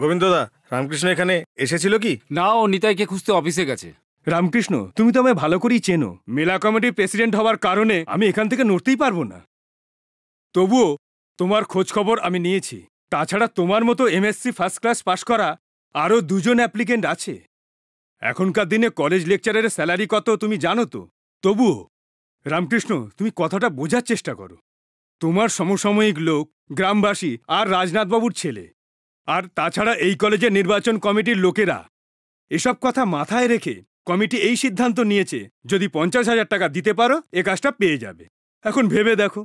গোবিন্দদা, রামকৃষ্ণ এখানে এসেছিল কি? না, ও নিতাইকে খুঁজতে অফিসে গেছে। রামকৃষ্ণ, তুমি তো আমায় ভালো করেই চেনো। মেলা কমিটির প্রেসিডেন্ট হওয়ার কারণে আমি এখান থেকে নড়তেই পারবো না। তবুও তোমার খোঁজ খবর আমি নিয়েছি। তাছাড়া তোমার মতো এমএসসি ফার্স্ট ক্লাস পাশ করা আরও 2জন অ্যাপ্লিকেন্ট আছে। এখনকার দিনে কলেজ লেকচারের স্যালারি কত তুমি জানো তো। তবুও রামকৃষ্ণ, তুমি কথাটা বোঝার চেষ্টা করো। তোমার সমসাময়িক লোক গ্রামবাসী আর রাজনাথবাবুর ছেলে, আর তাছাড়া এই কলেজের নির্বাচন কমিটির লোকেরা, এসব কথা মাথায় রেখে কমিটি এই সিদ্ধান্ত নিয়েছে, যদি 50,000 টাকা দিতে পারো এ কাজটা পেয়ে যাবে। এখন ভেবে দেখো।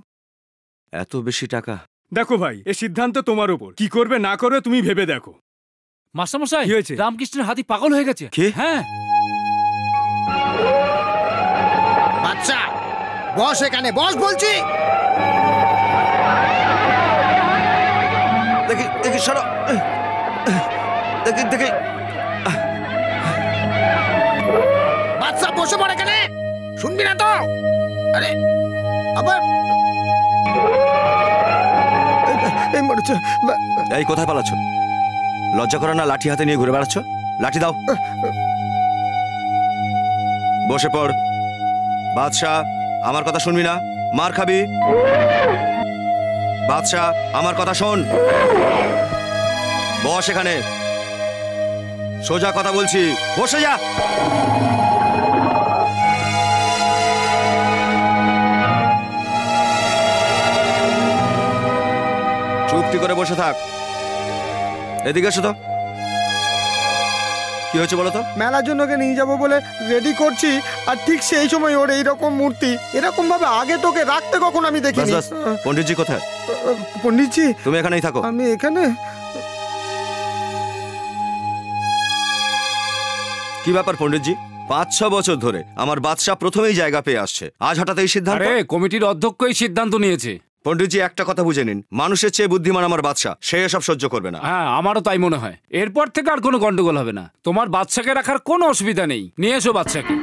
এত বেশি টাকা? দেখো ভাই, এ সিদ্ধান্ত তোমার উপর, কি করবে না করবে তুমি ভেবে দেখো। মাস্টারমশাই, কি হয়েছে? রামকৃষ্ণের হাতি পাগল হয়ে গেছে। কি? হ্যাঁ। বাচ্চা বস, এখানে বস বলছি। দেখি দেখি, সরো। দেখি দেখি। বাচ্চা বসে পড় এখানে, শুনবি না তো? আরে আবার এই কোথায় পালাচ্ছ? লজ্জা করো না? লাঠি হাতে নিয়ে ঘুরে বেড়াচ্ছ। লাঠি দাও। বসে পড়। বাদশা, আমার কথা শুনবি না? মার খাবি। বাদশা, আমার কথা শোন। বস এখানে, সোজা কথা বলছি, বসে যা। চুপটি করে বসে থাক। এদিকে এসো তো। কি হয়েছে বলো তো? মেলার জন্য ওকে নিয়ে যাবো বলে রেডি করছি, আর ঠিক সেই সময় ওর এইরকম মূর্তি। এরকম ভাবে আগে তোকে রাখতে কখন আমি দেখিনি। পণ্ডিতজি কোথায়? পণ্ডিতজি, তুমি এখানেই থাকো। আমি এখানে। কি ব্যাপার পণ্ডিতজি? 5-6 বছর ধরে আমার বাদশা প্রথমেই জায়গা পেয়ে আসছে, আজ হঠাৎ এই সিদ্ধান্ত? আরে, কমিটির অধ্যক্ষই সিদ্ধান্ত নিয়েছে। পণ্ডিতজি, একটা কথা বুঝে নিন, মানুষের চেয়ে বুদ্ধিমান আমার বাদশা, সে এসব সহ্য করবে না। হ্যাঁ, আমারও তাই মনে হয়। এরপর থেকে আর কোনো গন্ডগোল হবে না। তোমার বাচ্চাকে রাখার কোনো অসুবিধা নেই। নিয়ে এসো বাচ্চাকে।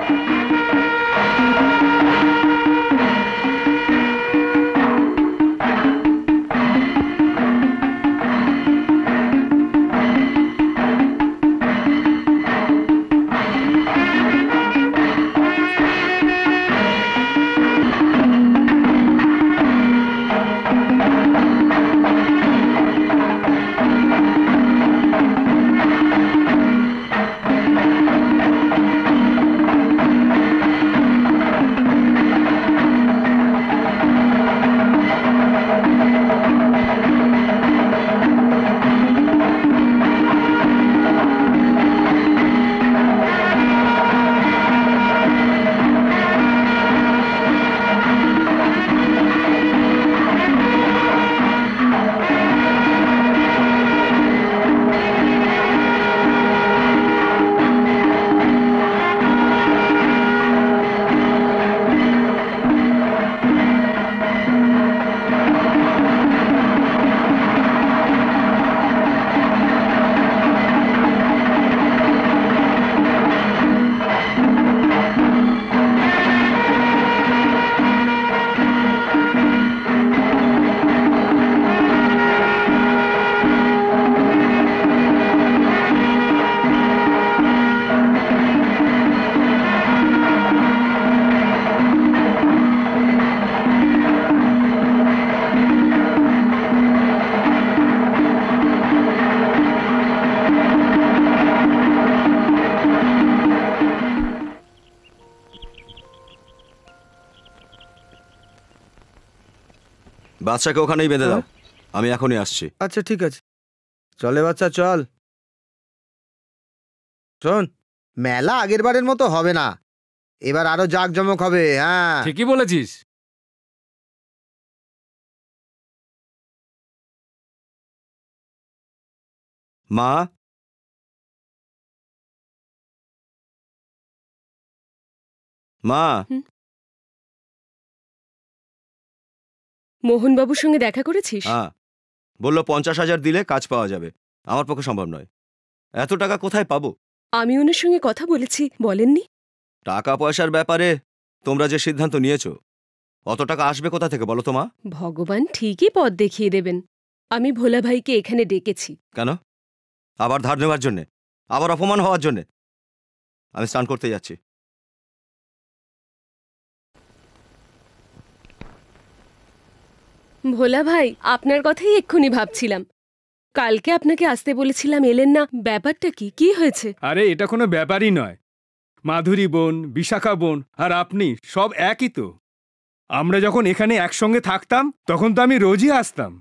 বাচ্চাকে ওখানেই বেঁধে দাও, আমি এখনই আসছি। আচ্ছা ঠিক আছে, চলে বাচ্চা চল। শোন, মেলা আগের বারের মতো হবে না, এবার আরো জাঁকজমক হবে। হ্যাঁ, ঠিকই বলেছিস। মা, মা। মোহনবাবুর সঙ্গে দেখা করেছিস? হ্যাঁ, বললো 50,000 দিলে কাজ পাওয়া যাবে। আমার পক্ষে সম্ভব নয়, এত টাকা কোথায় পাবো? আমি ওনার সঙ্গে কথা বলেছি, বলেননি? টাকা পয়সার ব্যাপারে তোমরা যে সিদ্ধান্ত নিয়েছো, অত টাকা আসবে কোথা থেকে বলো তো মা? ভগবান ঠিকই পথ দেখিয়ে দেবেন। আমি ভোলা ভাইকে এখানে ডেকেছি। কেন? আবার ধার নেওয়ার জন্যে, আবার অপমান হওয়ার জন্যে। আমি স্নান করতে যাচ্ছি। ভোলা ভাই, আপনার কথাই এক্ষুনি ভাবছিলাম। কালকে আপনাকে আসতে বলেছিলাম, এলেন না। ব্যাপারটা কি? কি হয়েছে? আরে এটা কোনো ব্যাপারই নয়। মাধুরী বোন, বিশাখা বোন আর আপনি সব একই তো। আমরা যখন এখানে একসঙ্গে থাকতাম তখন তো আমি রোজই আসতাম।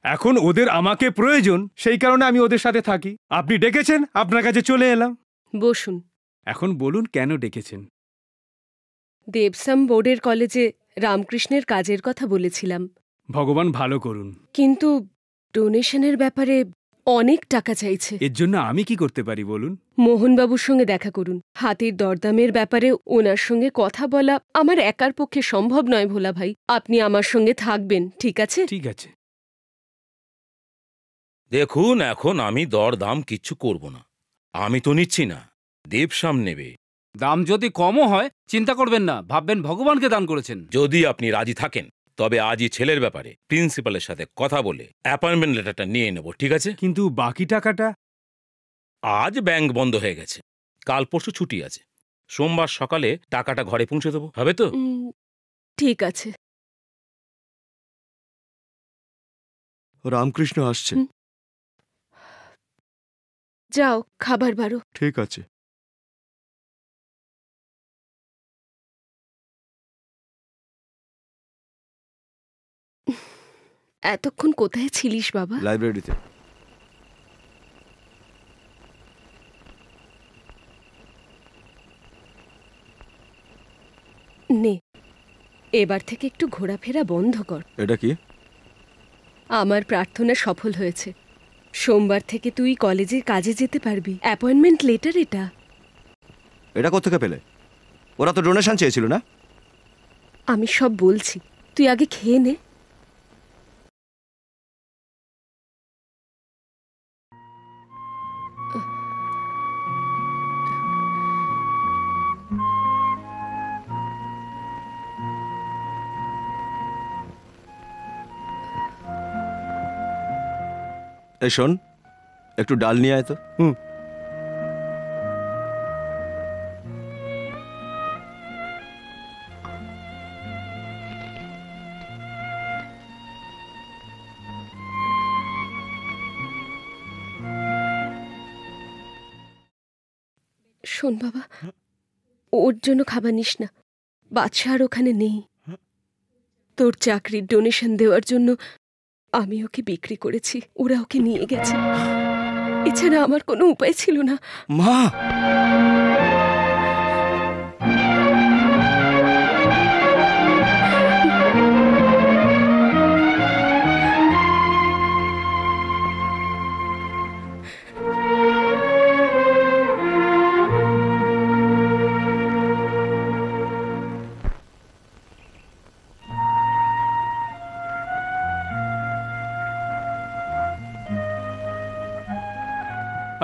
এখন ওদের আমাকে প্রয়োজন, সেই কারণে আমি ওদের সাথে থাকি। আপনি ডেকেছেন, আপনার কাছে চলে এলাম। বসুন। এখন বলুন কেন ডেকেছেন? দেবসাম বোর্ডের কলেজে রামকৃষ্ণের কাজের কথা বলেছিলাম। ভগবান ভালো করুন। কিন্তু ডোনেশনের ব্যাপারে অনেক টাকা চাইছে। এর জন্য আমি কি করতে পারি বলুন? মোহনবাবুর সঙ্গে দেখা করুন। হাতির দরদামের ব্যাপারে ওনার সঙ্গে কথা বলা আমার একার পক্ষে সম্ভব নয় ভোলা ভাই। আপনি আমার সঙ্গে থাকবেন, ঠিক আছে? ঠিক আছে। দেখুন, এখন আমি দরদাম কিচ্ছু করব না। আমি তো নিচ্ছি না, দেবশ্যাম নেবে। দাম যদি কমও হয় চিন্তা করবেন না, ভাববেন ভগবানকে দান করেছেন। যদি আপনি রাজি থাকেন তবে আজই ছেলের ব্যাপারে প্রিন্সিপালের সাথে কথা বলে অ্যাপয়েন্টমেন্ট লেটারটা নিয়ে নেব, ঠিক আছে? কিন্তু বাকি টাকাটা? আজ ব্যাংক বন্ধ হয়ে গেছে, কাল পরশু ছুটি আছে। সোমবার সকালে টাকাটা ঘরে পৌঁছে দেবো, হবে তো? ঠিক আছে। রামকৃষ্ণ আসছে। যাও, খাবার বারো। ঠিক আছে। এতক্ষণ কোথায় ছিলিস বাবা? লাইব্রেরিতে। নে, এবার থেকে একটু ঘোরাফেরা বন্ধ কর। এটা কি? আমার প্রার্থনা সফল হয়েছে। সোমবার থেকে তুই কলেজে কাজে যেতে পারবি। অ্যাপয়েন্টমেন্ট লেটার এটা। এটা কোত্থেকে পেলে? ওরা তো ডোনেশন চেয়েছিল না? আমি সব বলছি, তুই আগে খেয়ে নে। এই শোন, একটু ডাল নিয়ে আয় তো। শোন বাবা, ওর জন্য খাবার নিস না। বাদশা আর ওখানে নেই। তোর চাকরির ডোনেশন দেওয়ার জন্য আমি ওকে বিক্রি করেছি, ওরা ওকে নিয়ে গেছে। এছাড়া আমার কোনো উপায় ছিল না। মা!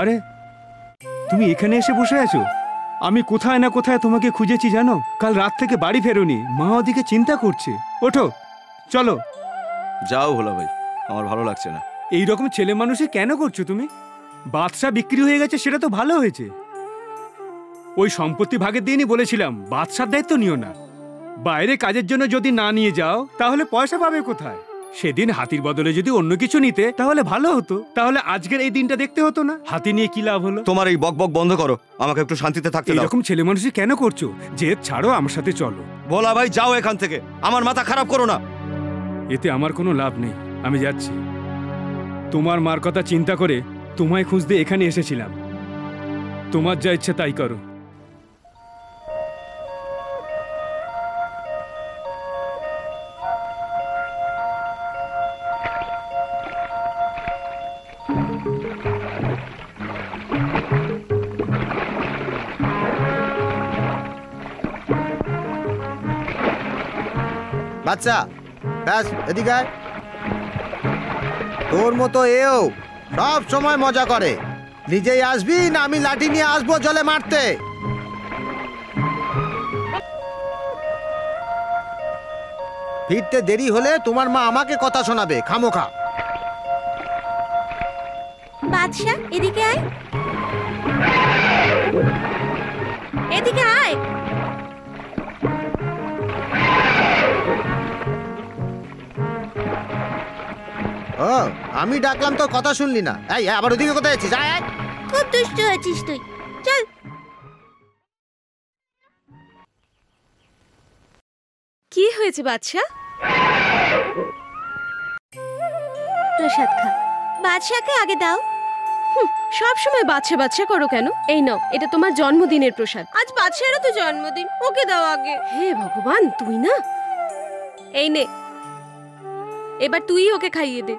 আরে তুমি এখানে এসে বসে আছো? আমি কোথায় না কোথায় তোমাকে খুঁজেছি জানো। কাল রাত থেকে বাড়ি ফেরোনি, মা ওদিকে চিন্তা করছে। ওঠো, চলো। যাও ভোলা ভাই, আমার ভালো লাগছে না। এইরকম ছেলে মানুষে কেন করছো তুমি? বাদশা বিক্রি হয়ে গেছে, সেটা তো ভালো হয়েছে। ওই সম্পত্তি ভাগের দিনই বলেছিলাম বাদশার দায়িত্ব নিও না। বাইরে কাজের জন্য যদি না নিয়ে যাও তাহলে পয়সা পাবে কোথায়? সেদিন হাতির বদলে যদি অন্য কিছু নিতে তাহলে ভালো হতো। তাহলে আজকের এই দিনটা দেখতে হতো না। হাতি নিয়ে কি লাভ হলো? তোমার এই বকবক বন্ধ করো, আমাকে একটু শান্তিতে থাকতে দাও। এরকম ছেলে মানুষই কেন করছো? জেদ ছাড়ো, আমার সাথে চলো। ভোলা ভাই যাও এখান থেকে, আমার মাথা খারাপ করো না। এতে আমার কোনো লাভ নেই, আমি যাচ্ছি। তোমার মার কথা চিন্তা করে তোমায় খুঁজতে এখানে এসেছিলাম। তোমার যা ইচ্ছে তাই করো। বাচ্চা, ব্যাস এদিকে আয়। তোর মতো এও সব সময় মজা করে। নিজেই আসবি না আমি লাঠি নিয়ে আসবো জলে মারতে? ফিরতে দেরি হলে তোমার মা আমাকে কথা শোনাবে খামোখা। বাদশা এদিকে আয়, এদিকে আয়। ও আমি ডাকলাম তো কথা শুনলি না। এই আবার ওদিকে কোথায় আছিস? আয় আয়। খুব দুষ্টু আছিস তুই, চল। কি হয়েছে বাদশা? প্রসাদ খা। বাদশাকে আগে দাও। সব সময় বাচ্চা বাচ্চা করো কেন? এই নাও, এটা তোমার জন্মদিনের প্রসাদ। আজ বাদশারও তো জন্মদিন, ওকে দাও আগে। হে ভগবান, তুই না। এই নে, এবার তুই ওকে খাইয়ে দে।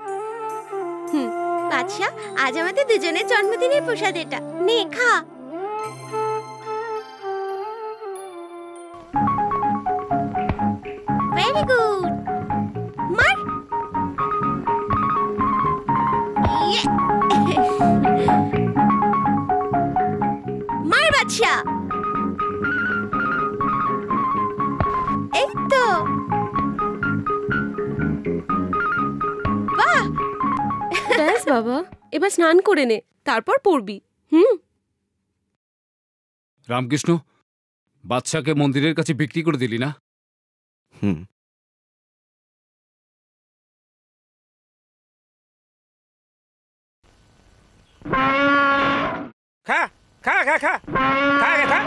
বাদশা, আজ আমাদের দুজনের জন্মদিনের প্রসাদ এটা, নে খা। ভেরি গুড, মার। মার বাদশা, এই তো। বাহ, ব্যাস বাবা, এবার স্নান করে নে, তারপর পড়বি। রামকৃষ্ণ, বাদশাকে মন্দিরের কাছে বিক্রি করে দিলি না? হুম। খা খা খা খা খা খা,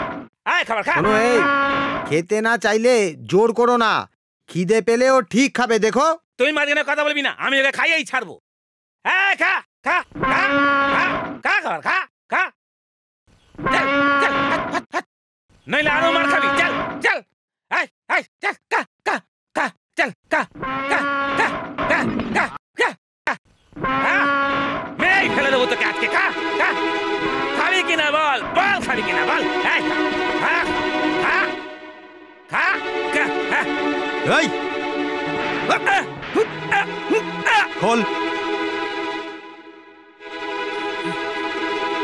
আয় খাবার খা। শোনো, এই খেতে না চাইলে জোর করো না। খিদে পেলে ও ঠিক খাবে, দেখো। তুই মাঝখানে কথা বলবি না, আমি ওকে খাইয়েই ছাড়বো। হ্যাঁ, খা খা খা খা খা খাবার খা খা। চল চল, নইলে আরো মার খাবি। চল চল, আয় আয়, চল খা খা খা, চল খা খা খা খা খা খা খা। মেয়েই ফেলে দেবো তোকে আজকে। খা খা, খাবি কিনা বল, বল খাবি কিনা বল। খা খা খা খা খা। এই খোল,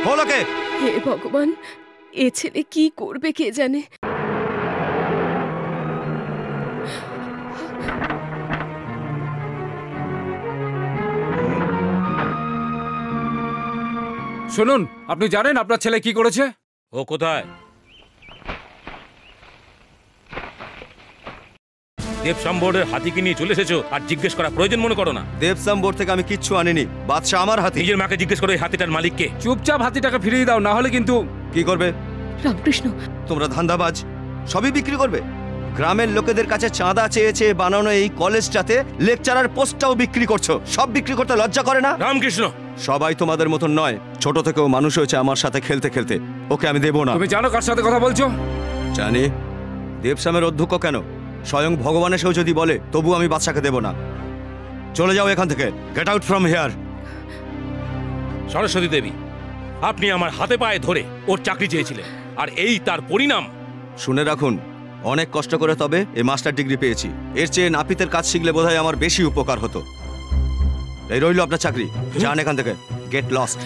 খোল ওকে। হে ভগবান, এ ছেলে কি করবে কে জানে। শুনুন, আপনি জানেন আপনার ছেলে কি করেছে? ও কোথায়? দেবসাম বোর্ডের হাতিকে নিয়ে চলে এসেছো আর জিজ্ঞেস করা প্রয়োজন মনে করো না? দেবসাম বোর্ড থেকে আমি কিচ্ছু আনিনি, বাদশা আমার হাতি। নিজের মাকে জিজ্ঞেস করো এই হাতিটার মালিককে। চুপচাপ হাতিটাকে ফিরিয়ে দাও, না হলে কিন্তু। কি করবে রামকৃষ্ণ, তোমরা? ধান্দাবাজ, সবই বিক্রি করবে। গ্রামের লোকেদের কাছে চাঁদা চেয়ে চেয়ে বানানো এই কলেজটাতে লেকচারার পোস্টটাও বিক্রি করছো। সব বিক্রি করতে লজ্জা করে না? রামকৃষ্ণ, সবাই তোমাদের মতন নয়, ছোট থেকেও মানুষ হয়েছে আমার সাথে খেলতে খেলতে। ওকে আমি দেবো না। তুমি জানো কার সাথে কথা বলছো? জানি। দেবসামের অধ্যক্ষ কেন, স্বয়ং ভগবান এসেও যদি বলে, তবু আমি বাদশাকে দেব না। চলে যাও এখান থেকে, get out from here. Saraswati Devi, আপনি আমার হাতে পায়ে ধরে ওর চাকরি চেয়েছিলেন, আর এই তার পরিণাম। শুনে রাখুন, অনেক কষ্ট করে তবে এই মাস্টার ডিগ্রি পেয়েছি। এর চেয়ে নাপিতের কাজ শিখলে বোধহয় আমার বেশি উপকার হতো। এই রইল আপনার চাকরি, যান এখান থেকে, গেট লস্ট।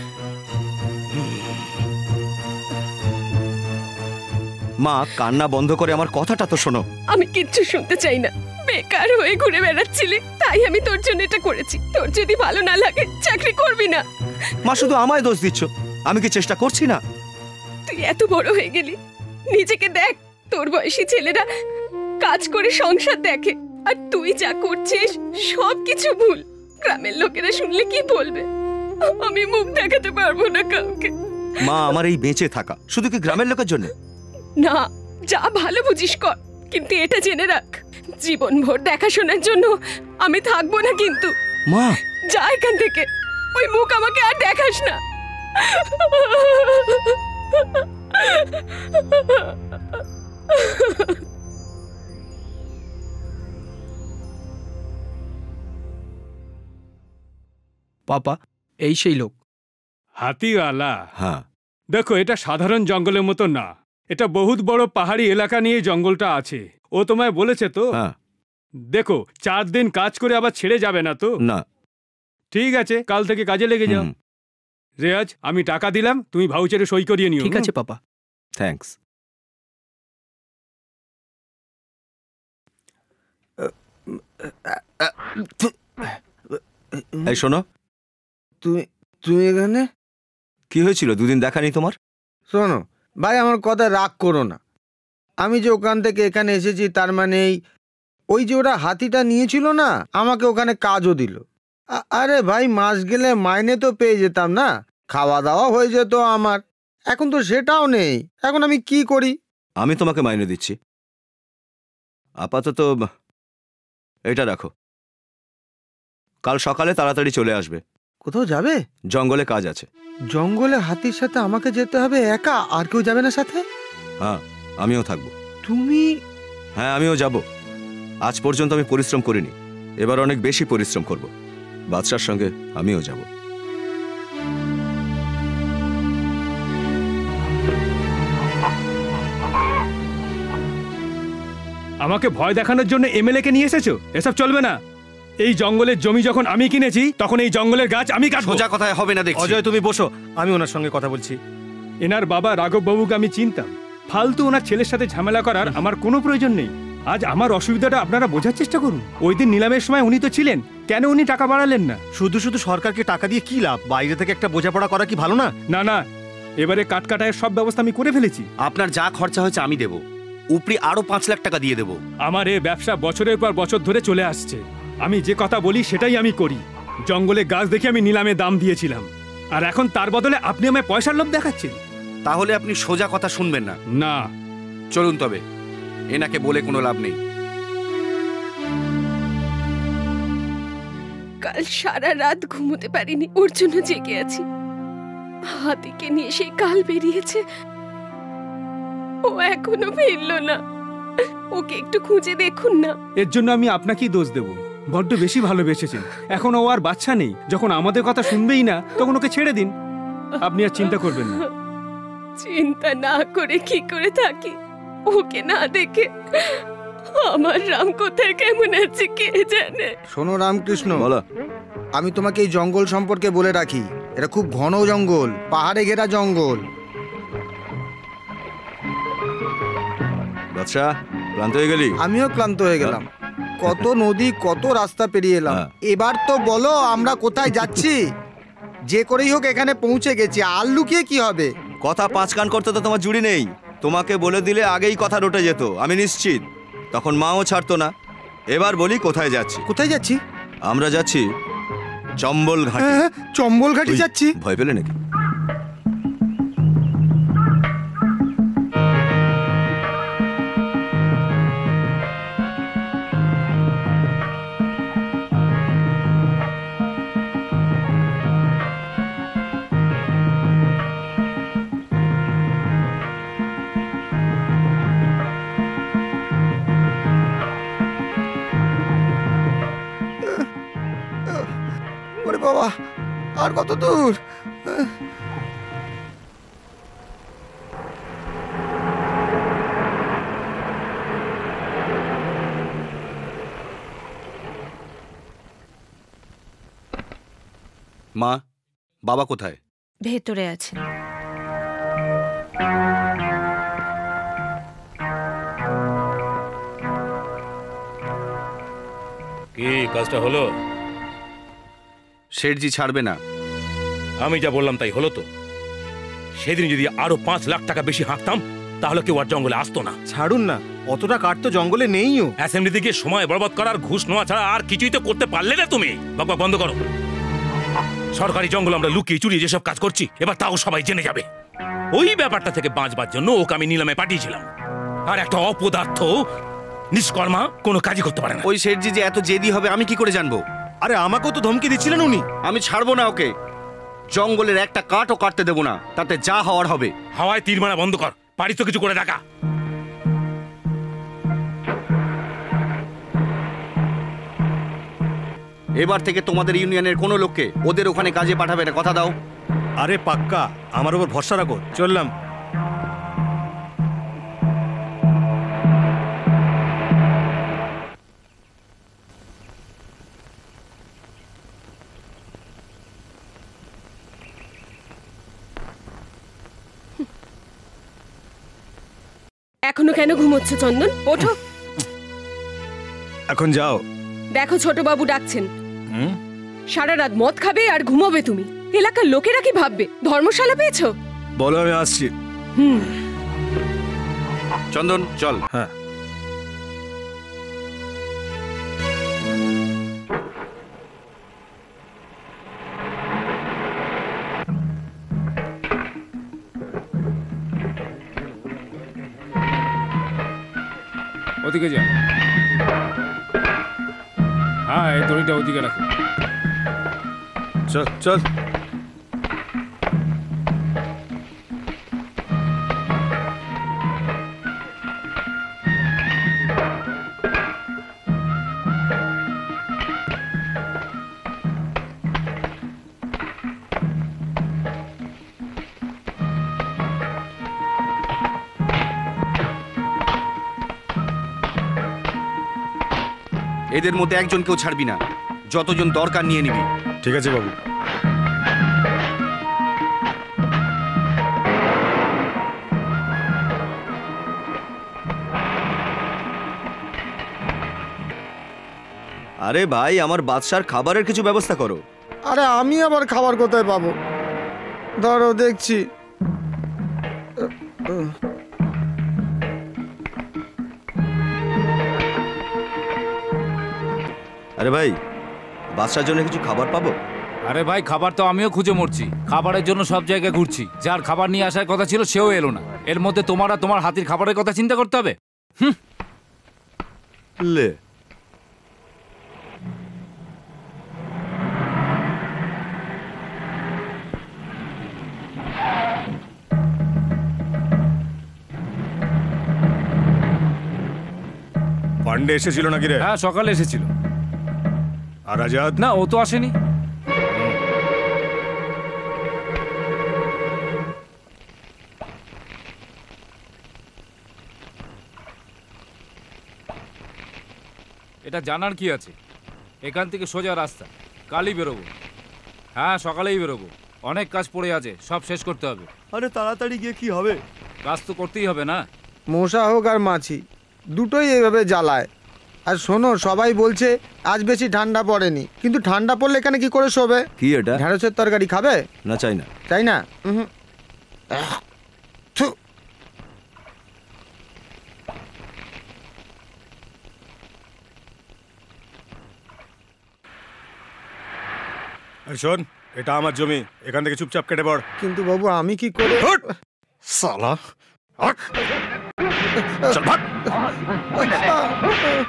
মা, কান্না বন্ধ করে আমার কথাটা তো শোনো। আমি কিচ্ছু শুনতে চাই না। বেকার হয়ে ঘুরে বেড়াচ্ছিলি, তাই আমি তোর জন্য এটা করেছি। তোর যদি ভালো না লাগে চাকরি করবি না। মা, শুধু আমায় দোষ দিচ্ছ, আমি কি চেষ্টা করছি না? তুই এত বড় হয়ে গেলি, নিজেকে দেখ। তোর বয়সী ছেলেরা কাজ করে সংসার দেখে, আর তুই যা করছিস সব কিছু ভুল। গ্রামের লোকেরা শুনলে কি বলবে? আমি মুখ দেখাতে পারবো না কাউকে। মা, আমার এই বেঁচে থাকা শুধু কি গ্রামের লোকের জন্য? না, যা ভালো বুঝিস কর, কিন্তু এটা জেনে রাখ, জীবনভর দেখাশোনার জন্য আমি থাকবো না। কিন্তু মা, যা এখান থেকে, ওই মুখ আমাকে আর দেখাস না। পাপা, এই সেই লোক হাতিওয়ালা। হ্যাঁ। দেখো, এটা সাধারণ জঙ্গলের মতো না, এটা বহুত বড় পাহাড়ি এলাকা নিয়ে জঙ্গলটা আছে। ও তোমায় বলেছে তো? হ্যাঁ। দেখো, 4 দিন কাজ করে আবার ছেড়ে যাবে না তো? না। ঠিক আছে, কাল থেকে কাজে লেগে যাও। রেয়াজ, আমি টাকা দিলাম, তুমি ভাউচারে সই করিয়ে নিও। ঠিক আছে পাপা। থ্যাঙ্কস। এই শোনো, তুমি এখানে? কি হয়েছিল? দুদিন দেখা নেই তোমার। শোনো ভাই, আমার কথা রাগ করো না। আমি যে ওখান থেকে এখানে এসেছি তার মানে ওই যে ওরা হাতিটা নিয়েছিল না, আমাকে ওখানে কাজও দিল। আরে ভাই, মাস গেলে মাইনে তো পেয়ে যেতাম না, খাওয়া দাওয়া হয়ে যেত আমার। এখন তো সেটাও নেই। এখন আমি কি করি? আমি তোমাকে মাইনে দিচ্ছি, আপাতত এটা রাখো। কাল সকালে তাড়াতাড়ি চলে আসবে। কোথাও যাবে? জঙ্গলে কাজ আছে। জঙ্গলে হাতির সাথে আমাকে যেতে হবে একা? আর কেউ যাবে না সাথে? হ্যাঁ, আমিও থাকবো। তুমি? হ্যাঁ, আমিও যাব। আজ পর্যন্ত আমি পরিশ্রম করিনি, এবার অনেক বেশি পরিশ্রম করব। বাদশার সঙ্গে আমিও যাব। আমাকে ভয় দেখানোর জন্য এমএলএ কে নিয়ে এসেছো? এসব চলবে না। এই জঙ্গলের জমি যখন আমি কিনেছি তখন এই জঙ্গলের গাছ আমি কাটবো। সোজা কথায় হবে না দেখছি। অজয়, তুমি বসো, আমি ওনার সঙ্গে কথা বলছি। এনার বাবা রাঘব বাবুকে আমি চিনতাম। ফালতু ওনার ছেলের সাথে ঝামেলা করার আমার কোনো প্রয়োজন নেই। আজ আমার অসুবিধাটা আপনারা বোঝার চেষ্টা করুন। ওই দিন নিলামের সময় উনি তো ছিলেন, কেন উনি টাকা বাড়ালেন না? শুধু শুধু সরকারকে টাকা দিয়ে কি লাভ? বাইরে থেকে একটা বোঝাপড়া করা কি ভালো না? না না, এবারে কাটকাটায়ের সব ব্যবস্থা আমি করে ফেলেছি। আপনার যা খরচা হয়েছে আমি দেব, উপরি আরো 5 লাখ টাকা দিয়ে দেব। আমার এই ব্যবসা বছরের পর বছর ধরে চলে আসছে। আমি যে কথা বলি সেটাই আমি করি। জঙ্গলে গাছ দেখে আমি নিলামে দাম দিয়েছিলাম, আর এখন তার বদলে আপনি আমায় পয়সার লোভ দেখাচ্ছেন। তাহলে আপনি সোজা কথা শুনবেন না? না। চলুন তবে, এনাকে বলে কোনো লাভ নেই। কাল সারা রাত ঘুমোতে পারিনি, ওর জন্য জেগে আছি। হাতিকে নিয়ে সেই কাল বেরিয়েছে, ও এখনো ফিরলো না। ওকে একটু খুঁজে দেখুন না। এর জন্য আমি আপনাকেই দোষ দেব। বড্ড বেশি ভালোবেসেছেন। এখন ও আর বাচ্চা নেই, যখন আমাদের কথা শুনবেই না তখন ওকে ছেড়ে দিন। আপনি আর চিন্তা করবেন না। চিন্তা না করে কি করে থাকি? ওকে না দেখে আমার রাম কোথায় কেমন আছে কে জানে। শোনো রামকৃষ্ণ, বলো। আমি তোমাকে এই জঙ্গল সম্পর্কে বলে রাখি, এটা খুব ঘন জঙ্গল, পাহাড়ে ঘেরা জঙ্গল। বাদশা, ক্লান্ত হয়ে গেলি? আমিও ক্লান্ত হয়ে গেলাম। কত নদী, কত রাস্তা পেরিয়ে এলাম। এবার তো বলো আমরা কোথায় যাচ্ছি? যে করেই হোক এখানে পৌঁছে গেছি, আর লুকিয়ে কি হবে? কথা 5 কান করতে তো তোমার জুড়ি নেই। তোমাকে বলে দিলে আগেই কথা রটে যেত, আমি নিশ্চিত। তখন মাও ছাড়তো না। এবার বলি কোথায় যাচ্ছি। কোথায় যাচ্ছি? আমরা যাচ্ছি চম্বল ঘাটি। হ্যাঁ, চম্বল ঘাটি যাচ্ছি। ভয় পেলে নাকি? ওরে বাবা, আর কত দূর? মা, বাবা কোথায়? ভেতরে আছেন। কি কাজটা হলো? শেঠজি ছাড়বে না। আমি যা বললাম তাই হলো তো? সেদিন যদি আরো 5 লাখ টাকা বেশি হাঁকতাম তাহলে কেউ আর জঙ্গলে আসতো না। ছাড়ুন না, অতটা কাঠ তো জঙ্গলে নেইও। অ্যাসেম্বলিতে গিয়ে সময় বরবাদ করার ঘুষ নেওয়া ছাড়া আর কিছুই তো করতে পারলে না তুমি। বকবক বন্ধ করো। সরকারি জঙ্গল আমরা লুকিয়ে চুরিয়ে যেসব কাজ করছি এবার তাও সবাই জেনে যাবে। ওই ব্যাপারটা থেকে বাঁচবার জন্য ওকে আমি নিলামে পাঠিয়েছিলাম। আর একটা অপদার্থ নিষ্কর্মা কোনো কাজই করতে পারে না। ওই শেঠজি যে এত জেদি হবে আমি কি করে জানবো? আরে আমাকেও তো ধমকি দিচ্ছিলেন উনি। আমি ছাড়বো না ওকে। জঙ্গলের একটা কাঠও কাটতে দেবো না, তাতে যা হওয়ার হবে। হাওয়ায় তীর মারা বন্ধ কর, পারিস তো কিছু করে দেখা। এবার থেকে তোমাদের ইউনিয়নের কোনো লোককে ওদের ওখানে কাজে পাঠাবে না, কথা দাও। আরে পাক্কা, আমার উপর ভরসা রাখো। চললাম। এখনো কেন ঘুমোচ্ছ চন্দন? ওঠো। এখন যাও। দেখো ছোট বাবু ডাকছেন। সারা রাত মদ খাবে আর ঘুমোবে তুমি। এলাকার লোকেরা কি ভাববে? ধর্মশালা পেয়েছো? বলো, আমি আসছি। চন্দন চল। হ্যাঁ। ওদিকে যা। হ্যাঁ, এই দড়িটা ওদিকে রাখো। চল চল। এদের মধ্যে একজনকেও ছাড়বি না, যতজন দরকার নিয়ে নিবি। ঠিক আছে বাবু। আরে ভাই, আমার বাদশার খাবারের কিছু ব্যবস্থা করো। আরে আমি আবার খাবার কোথায় পাবো? ধরো দেখছি। আরে ভাই, বাদশার জন্য কিছু খাবার পাবো? আরে ভাই, খাবার তো আমিও খুঁজে মরছি। খাবারের জন্য সব জায়গায় ঘুরছি। যার খাবার নিয়ে আসার কথা ছিল সেও এলো না। এর মধ্যে তোমার আর তোমার হাতির খাবারের কথা চিন্তা করতে হবে? লে, পান্ডে এসেছিল নাকি রে? হ্যাঁ, সকালে এসেছিল। আর আজাদ? না, ও তো আসেনি। এটা জানার কি আছে? এখান থেকে সোজা রাস্তা, কালই বেরোবো। হ্যাঁ, সকালেই বেরোবো। অনেক কাজ পড়ে আছে, সব শেষ করতে হবে। আরে তাড়াতাড়ি গিয়ে কি হবে? কাজ তো করতেই হবে না? মশা হোক আর মাছি, দুটোই এইভাবে জ্বালায়। আর শোনো, সবাই বলছে আজ বেশি ঠান্ডা পড়েনি, কিন্তু ঠান্ডা পড়লে এখানে কি করে শোবে? কি এটা? ঢেঁড়সের তরকারি খাবে? না, চাই না। তাই না? থু। শোন, এটা আমার জমি, এখান থেকে চুপচাপ কেটে পড়। কিন্তু বাবু, আমি কি করে? সালা, চল ভাগ,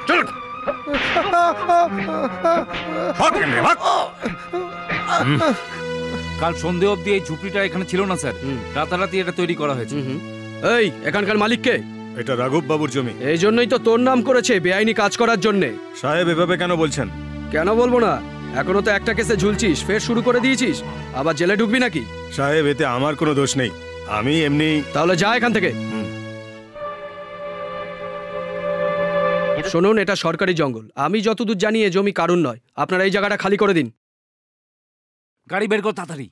চল ভাগ, ভাগ। কাল সন্ধে অবধি এই ঝুপড়িটা এখানে ছিল না স্যার। রাতারাতি এটা তৈরি করা হয়েছে। এই, এখানকার মালিক কে? এটা রাঘব বাবুর জমি। এই জন্যই তো তোর নাম করেছে বেআইনি কাজ করার জন্যে। সাহেব, এভাবে কেন বলছেন? কেন বলবো না? এখনো তো একটা কেসে ঝুলছিস, ফের শুরু করে দিয়েছিস। আবার জেলে ঢুকবি নাকি? সাহেব, এতে আমার কোনো দোষ নেই, আমি এমনি। তাহলে যা এখান থেকে। শুনুন, এটা সরকারি জঙ্গল। আমি যতদূর জানি এ জমি কারুর নয়। আপনারা এই জায়গাটা খালি করে দিন। গাড়ি বের কর তাড়াতাড়ি।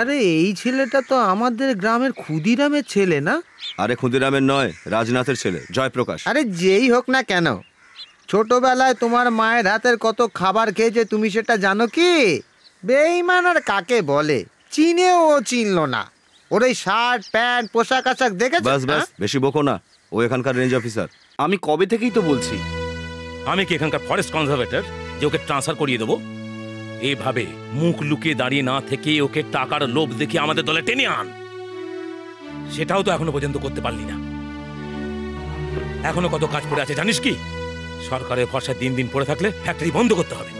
আরে এই ছেলেটা তো আমাদের গ্রামের ক্ষুদিরামের ছেলে না? আরে ক্ষুদিরামের নয়, রাজনাথের ছেলে, জয়প্রকাশ। আরে যেই হোক না কেন, ছোটবেলায় তোমার মায়ের হাতের কত খাবার খেয়েছে তুমি সেটা জানো কি? বেঈমান আর কাকে বলে চিনেও ও চিনলো না। ওর এই শার্ট প্যান্ট পোশাক আশাক দেখেছো? বাস বাস, বেশি বকো না। ও এখানকার রেঞ্জ অফিসার। আমি কবে থেকেই তো বলছি। আমি কি এখানকার ফরেস্ট কনজারভেটর যে ওকে ট্রান্সফার করিয়ে দেবো? এইভাবে মুখ লুকিয়ে দাঁড়িয়ে না থেকে ওকে টাকার লোভ দেখে আমাদের দলে টেনে আন, সেটাও তো এখনো পর্যন্ত করতে পারলি না। এখনো কত কাজ পড়ে আছে জানিস কি? সরকারের ভরসায় দিন দিন পড়ে থাকলে ফ্যাক্টরি বন্ধ করতে হবে।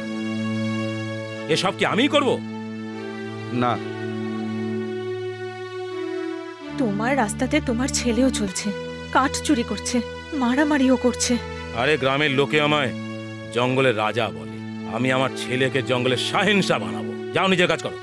এসব কি আমিই করব? না, তোমার রাস্তাতে তোমার ছেলেও চলছে, কাঠ চুরি করছে, মারামারিও করছে। আরে গ্রামের লোকে আমায় জঙ্গলের রাজা বলে। আমি আমার ছেলেকে জঙ্গলের শাহেনশাহ বানাবো। যাও নিজের কাজ করো।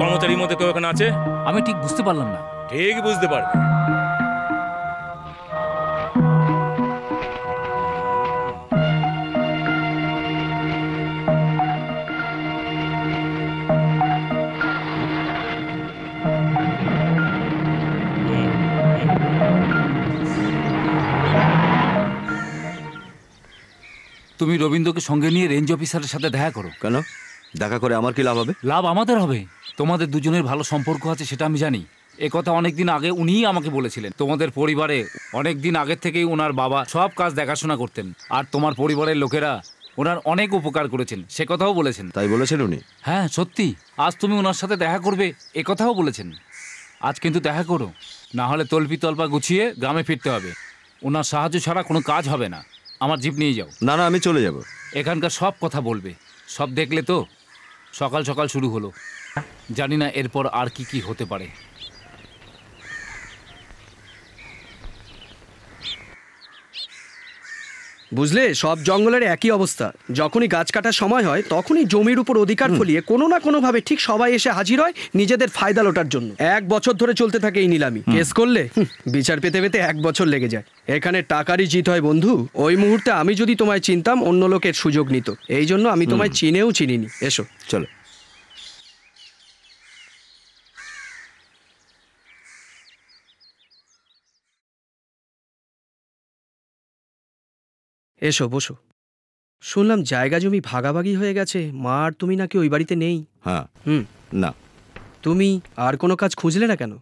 কর্মচারীর মধ্যে কেউ এখানে আছে? আমি ঠিক বুঝতে পারলাম না। ঠিক বুঝতে পারবে। তুমি রবীন্দ্রকে সঙ্গে নিয়ে রেঞ্জ অফিসারের সাথে দেখা করো। কেন? দেখা করে আমার কি লাভ হবে? লাভ আমাদের হবে। তোমাদের দুজনের ভালো সম্পর্ক আছে সেটা আমি জানি। এ কথা অনেকদিন আগে উনিই আমাকে বলেছিলেন। তোমাদের পরিবারে অনেকদিন আগের থেকেই ওনার বাবা সব কাজ দেখাশোনা করতেন, আর তোমার পরিবারের লোকেরা ওনার অনেক উপকার করেছেন সে কথাও বলেছেন। তাই বলেছেন উনি? হ্যাঁ সত্যি। আজ তুমি ওনার সাথে দেখা করবে এ কথাও বলেছেন। আজ কিন্তু দেখা করো, না হলে তল্পি তল্পা গুছিয়ে গ্রামে ফিরতে হবে। ওনার সাহায্য ছাড়া কোনো কাজ হবে না। আমার জিপ নিয়ে যাও। না না, আমি চলে যাব। এখানকার সব কথা বলবে। সব দেখলে তো, সকাল সকাল শুরু হলো, জানি না এরপর আর কি কি হতে পারে। বুঝলে, সব জঙ্গলের একই অবস্থা। যখনই গাছ কাটার সময় হয় তখনই জমির উপর অধিকার ফলিয়ে কোনো না কোনো ভাবে ঠিক সবাই এসে হাজির হয় নিজেদের ফায়দা লোটার জন্য। 1 বছর ধরে চলতে থাকে এই নিলামি। কেস করলে বিচার পেতে পেতে 1 বছর লেগে যায়। এখানে টাকারই জিত হয় বন্ধু। ওই মুহূর্তে আমি যদি তোমায় চিনতাম, অন্য লোকের সুযোগ নিত। এই জন্য আমি তোমায় চিনেও চিনিনি। এসো চলো। এসো বসো। শুনলাম জায়গা জমি ভাগাভাগি হয়ে গেছে। মা আর তুমি নাকি ওই বাড়িতে নেই? হ্যাঁ। না। তুমি আর কোনো কাজ খুঁজলে না কেন?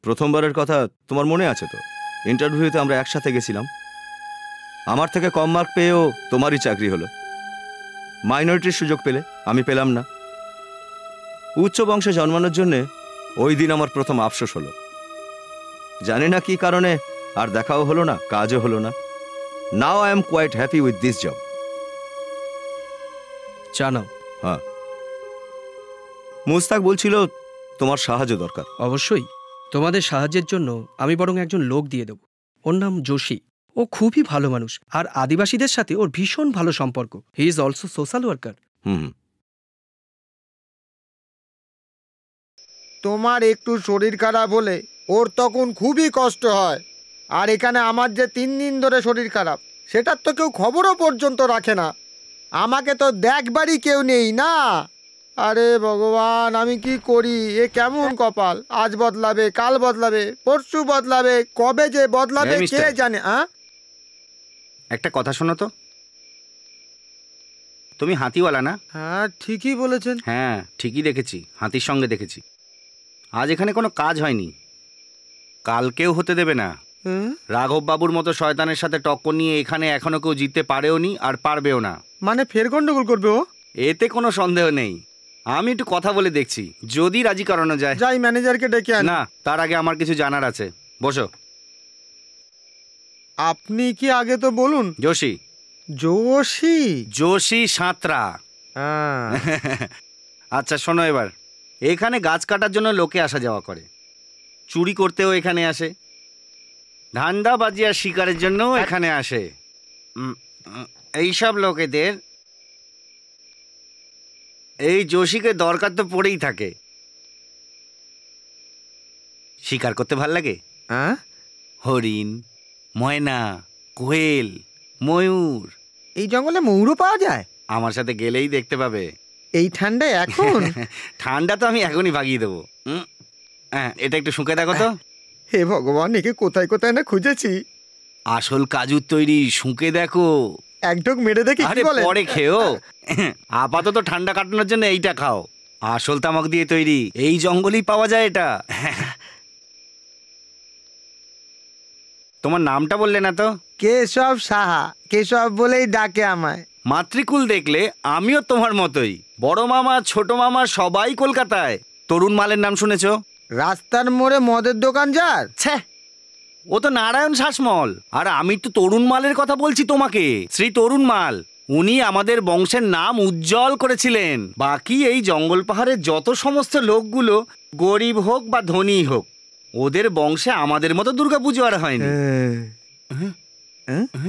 প্রথমবারের কথা তোমার মনে আছে তো? ইন্টারভিউতে আমরা একসাথে গেছিলাম। আমার থেকে কম মার্ক পেয়েও তোমারই চাকরি হলো। মাইনরিটির সুযোগ পেলে, আমি পেলাম না। উচ্চ বংশে জন্মানোর জন্যে ওই দিন আমার প্রথম আফসোস হলো। জানি না কি কারণে আর দেখাও হলো না, কাজও হলো না। Now I am quite happy with this job. জানো? হ্যাঁ। মুস্তাক বলছিল তোমার সাহায্য দরকার। অবশ্যই। তোমাদের সাহায্যের জন্য আমি বরং একজন লোক দিয়ে দেব। ওর নাম যোশী। ও খুবই ভালো মানুষ, আর আদিবাসীদের সাথে ওর ভীষণ ভালো সম্পর্ক। He is also social worker. তোমার একটু শরীর খারাপ হলে ওর তখন খুবই কষ্ট হয়। আর এখানে আমার যে 3 দিন ধরে শরীর খারাপ, সেটার তো কেউ খবরও পর্যন্ত রাখে না। আমাকে তো দেখবারই কেউ নেই না। আরে ভগবান, আমি কি করি? এ কেমন কপাল! আজ বদলাবে, কাল বদলাবে, পরশু বদলাবে, কবে যে বদলাবে কে জানে। একটা কথা শোনো তো, তুমি হাতিওয়ালা না? হ্যাঁ ঠিকই বলেছেন। হ্যাঁ ঠিকই দেখেছি, হাতির সঙ্গে দেখেছি। আজ এখানে কোনো কাজ হয়নি, কালকেও হতে দেবে না। রাঘব বাবুর মতো শয়তানের সাথে টক্কর নিয়ে এখানে এখনো কেউ জিততে পারেও নি, আর পারবেও না। মানে ফের গন্ডগোল করবে ও? এতে কোনো সন্দেহ নেই। আমি একটু কথা বলে দেখছি, যদি রাজি করানো যায়। যাই ম্যানেজারকে ডেকে আন। না, তার আগে আমার কিছু জানার আছে। বসো। আপনি কি আগে তো বলুন। যোশী। যোশী? যোশী সাঁতরা। আচ্ছা শোনো এবার, এখানে গাছ কাটার জন্য লোকে আসা যাওয়া করে, চুরি করতেও এখানে আসে, ধান্দাবাজি আর শিকারের জন্যও এখানে আসে। এইসব লোকেদের এই যোশীকে দরকার তো পড়েই থাকে। শিকার করতে ভাল লাগে? হরিণ, ময়না, কোয়েল, ময়ূর। এই জঙ্গলে ময়ূরও পাওয়া যায়? আমার সাথে গেলেই দেখতে পাবে। এই ঠান্ডায় এখন? ঠান্ডা তো আমি এখনই ভাগিয়ে দেবো। এটা একটু শুঁকে দেখো তো। হে ভগবান, একে কোথায় কোথায় না খুঁজেছি। আসল কাজুর তৈরি, শুঁকে দেখো। এক ঢোক মেরে দেখি। আরে পরে খেও, আপাতত ঠান্ডা কাটানোর জন্য এইটা খাও। আসল তামাক দিয়ে তৈরি, এই জঙ্গলেই পাওয়া যায় এটা। তোমার নামটা বললে না তো? কেশব সাহা। কেশব বলেই ডাকে আমায়। মাতৃকুল দেখলে আমিও তোমার মতোই। বড় মামা, ছোট মামা সবাই কলকাতায়। তরুণ মালের নাম শুনেছো? রাস্তার মোড়ে মদের দোকান যার? ও তো নারায়ণ শাসমল। আর আমি তো তরুণ মালের কথা বলছি তোমাকে, শ্রী তরুণ মাল। উনি আমাদের বংশের নাম উজ্জ্বল করেছিলেন। বাকি এই জঙ্গল পাহাড়ের যত সমস্ত লোকগুলো, গরিব হোক বা ধনী হোক, ওদের বংশে আমাদের মতো দুর্গাপুজো আর হয়নি।